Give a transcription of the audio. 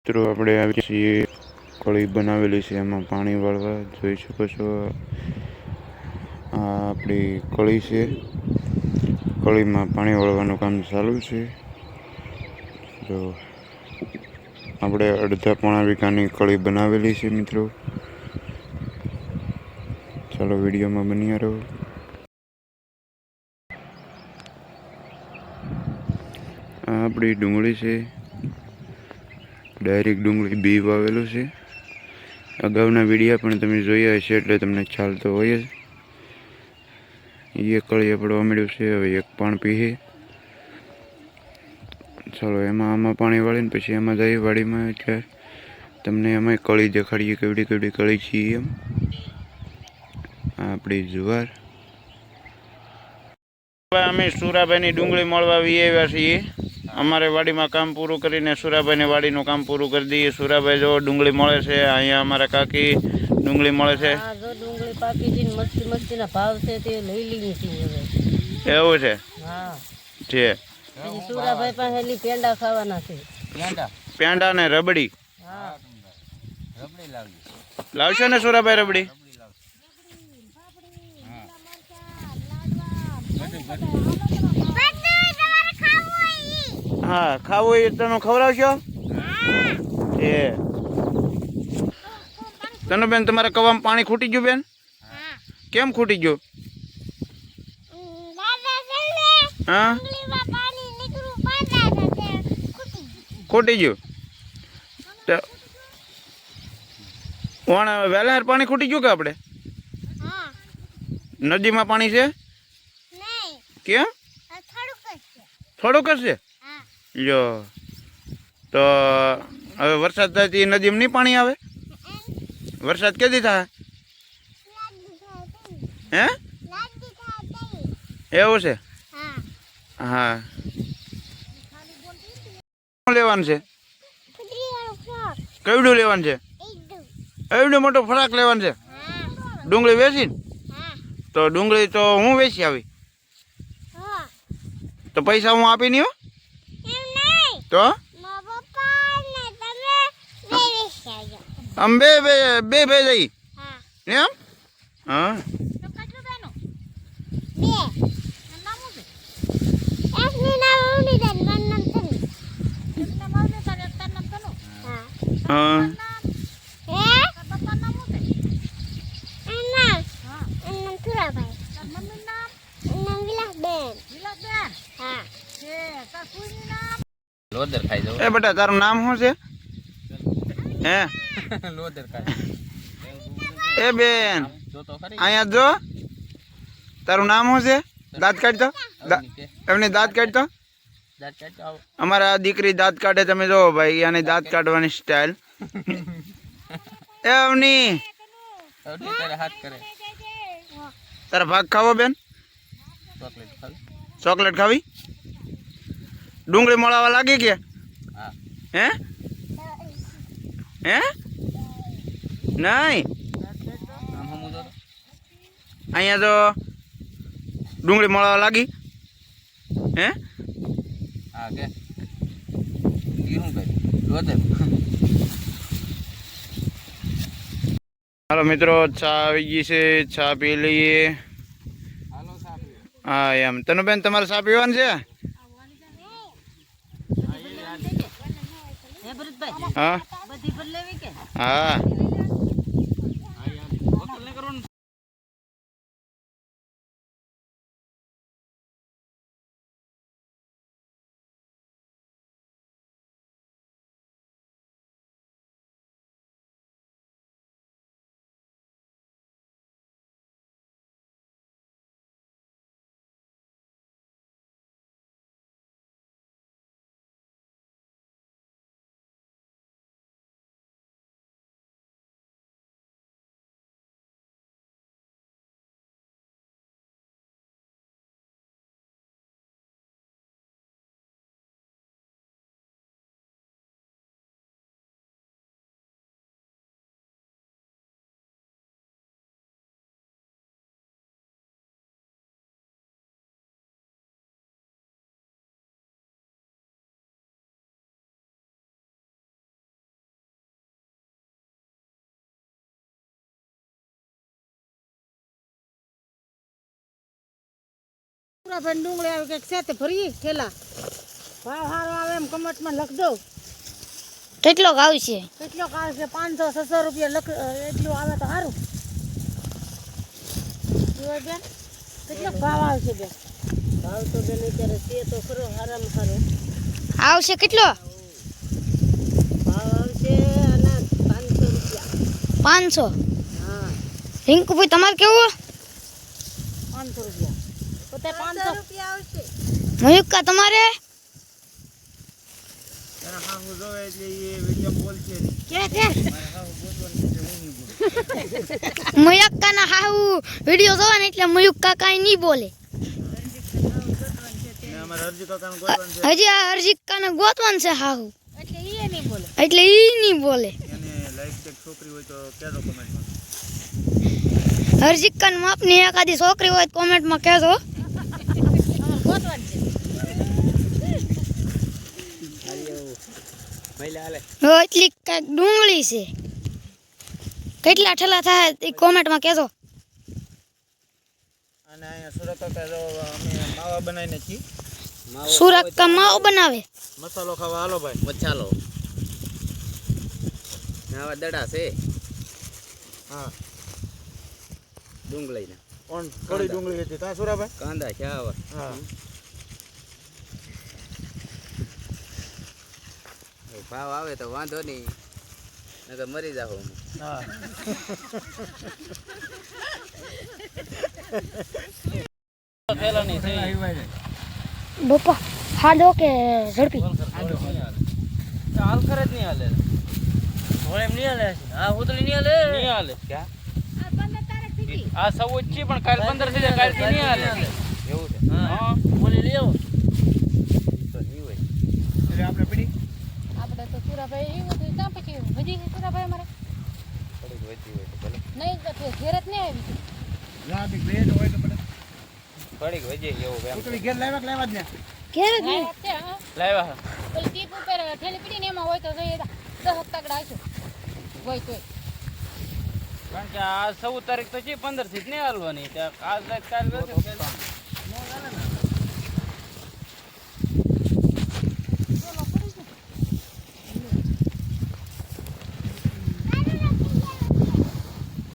મિત્રો આપણે આવી છીએ કળી બનાવેલી છે, એમાં પાણી વાળવા જોઈ શકો છો. આ આપણી કળી છે, કળીમાં પાણી વાળવાનું કામ ચાલુ છે. જો આપણે અડધા પોણા વીઘાની કળી બનાવેલી છે મિત્રો. ચાલો વિડીયોમાં બન્યા રહો. આ આપણી ડુંગળી છે, ડાયરેક્ટ ડુંગળી બી વાવેલું છે. અગાઉના વિડીયા પણ તમે જોયા હશે એટલે તમને ખ્યાલ તો હોય જ. એક કળી પડવા મળ્યું છે, હવે એક પણ પીએ. ચાલો આમાં પાણી વાળીને પછી એમાં જઈએ વાડીમાં, એટલે તમને એમાં કળી દેખાડીએ કેવડી કેવડી કળી છીએ. એમ આપણી જુવાર. અમે સુરાભાઈની ડુંગળી મળવા આવ્યા છીએ. અમારે વાડીમાં કામ પૂરું કરીને સુરાભાઈની વાડીનું કામ પૂરું કરી દઈએ. સુરાભાઈ જો ડુંગળી મળે છે, અહીંયા અમારા કાકી ડુંગળી મળે છે. ડુંગળી પાકી છે, મસ્તી મસ્તીના ભાવ છે, તે લઈ લઈએ છીએ હવે. એવું છે? હા છે. સુરાભાઈ પાસે પેંડા ખાવાના છે. પેંડા ને રબડી. હા રબડી લાવશો ને સુરાભાઈ? રબડી હા, ખાવું એ તમે ખવડાવશો? એ તને બેન, તમારે કવામાં પાણી ખૂટી ગયું બેન? કેમ ખૂટી ગયું? હા, ખૂટી ગયું. વહેલા પાણી ખૂટી ગયું કે આપણે નદીમાં પાણી છે? કેમ? થોડુંક જ છે. જો તો હવે વરસાદ થાય નદીમાં નહીં પાણી આવે? વરસાદ કેદી થાય? હે, એવું છે? હા, લેવાનું છે? કેવડું લેવાનું છે? એવડું મોટો ફરાક લેવાનું છે? ડુંગળી વેચીને? તો ડુંગળી તો હું વેચી આવી, તો પૈસા હું આપી નહીં. તો આમ બે જઈ એમ? હા, એ બેટા, તારું નામ શું છે? હે એ બેન, અહીંયા જો, તારું નામ શું છે? દાંત કાઢતો, એમની દાંત કાઢતો. અમારા દીકરી દાંત કાઢે, તમે જો ભાઈ, આની દાંત કાઢવાની સ્ટાઈલ. એમની તારા ભાગ ખાવો બેન? ચોકલેટ ખાવી? ડુંગળી મળવા લાગી કે? હે હે નહીં, અહીંયા તો ડુંગળી મળવા લાગી. હે હાલો મિત્રો, ચા આવી ગઈ છે, ચા પી લઈએ. હા એમ. તને બેન, તમારે ચા પીવાની છે? હા હા. પૂરા ભાઈ ડુંગળી આવે કંઈક સાથે ભરી થેલા ભાવ સારો આવે એમ કમેન્ટમાં લખ દો. કેટલો આવશે? કેટલો આવે છે? 500-600 રૂપિયા લખ એટલું આવે તો સારું. જોવા બેન કેટલો ભાવ આવશે બેન? ભાવ તો બેન અત્યારે છે તો ખરો સારામાં સારો આવશે કેટલો? ભાવ આવશે આના 500 રૂપિયા. 500. હા રિંકુભાઈ તમારે કેવું? 500 રૂપિયા તો તે 500 રૂપિયા આવશે. મયુક્કા તમારે? કે મયુક્કાના હાહુ વિડિયો જોવા ને એટલે મયુક્કા કાંઈ નહીં બોલે. હજી આ હરજીકાને ગોતવાનું છે હાહુ એટલે ઈ નહીં બોલે. એટલે ઈ નહીં બોલે. હરજીકાન માપની એકાદી છોકરી હોય તો કોમેન્ટમાં કહેજો. અમારે ગોતવાનું છે. એટલી કાંઈક ડુંગળી છે. કેટલા ઠેલા થાય એ કોમેન્ટમાં કહેજો. અને અહીંયા સુરત કાકા જો અમે માવા બનાવીને છીએ. સુરત કા માવો બનાવે. મસાલો ખાવા હાલો ભાઈ. મચાલો આવા દડા છે. હા ડુંગળીના ઓન થોડી ડુંગળી હતી તા સુરાભાઈ. કાંદા છે આવા. હા ભાવ આવે તો વાંધો નહીં, નકર મરી જાવ. હા બપા હાડો કે ઝડપી? હાલ કરે જ નહીં હાલે. હવે એમ નહીં હાલે. હા ઉતરી નહીં હાલે. નહીં હાલે. ક્યાં? આ 14 છે પણ કાલ 15 થઈ જાય. કાલથી નહીં હાલે. એવું છે. હા બોલી લેવો. તો નહીં હોય. એટલે આપણે પડી આપણે તો સુરાભાઈ એવું થયું ત્યાં પછી હજી સુરાભાઈ અમારે થોડીક વધી હોય તો ભલે. નહીં તો ઘેર જ નહીં આવી. રાબી ભેટ હોય તો પડે. થોડીક વધી એવું એમ. ઉતરી ઘેર લાવ્યા કે લાવ્યા જ ને? ઘેર જ નહીં. લાવ્યા. ઓલી ટીપ ઉપર ઠેલી પડી ને એમાં હોય તો જઈએ 10 તગડા આવશે હોય તોય. કારણ કે આ 14 તારીખ તો છે, 15 થી જ નહીં હાલવાની. આ કાલ કાલ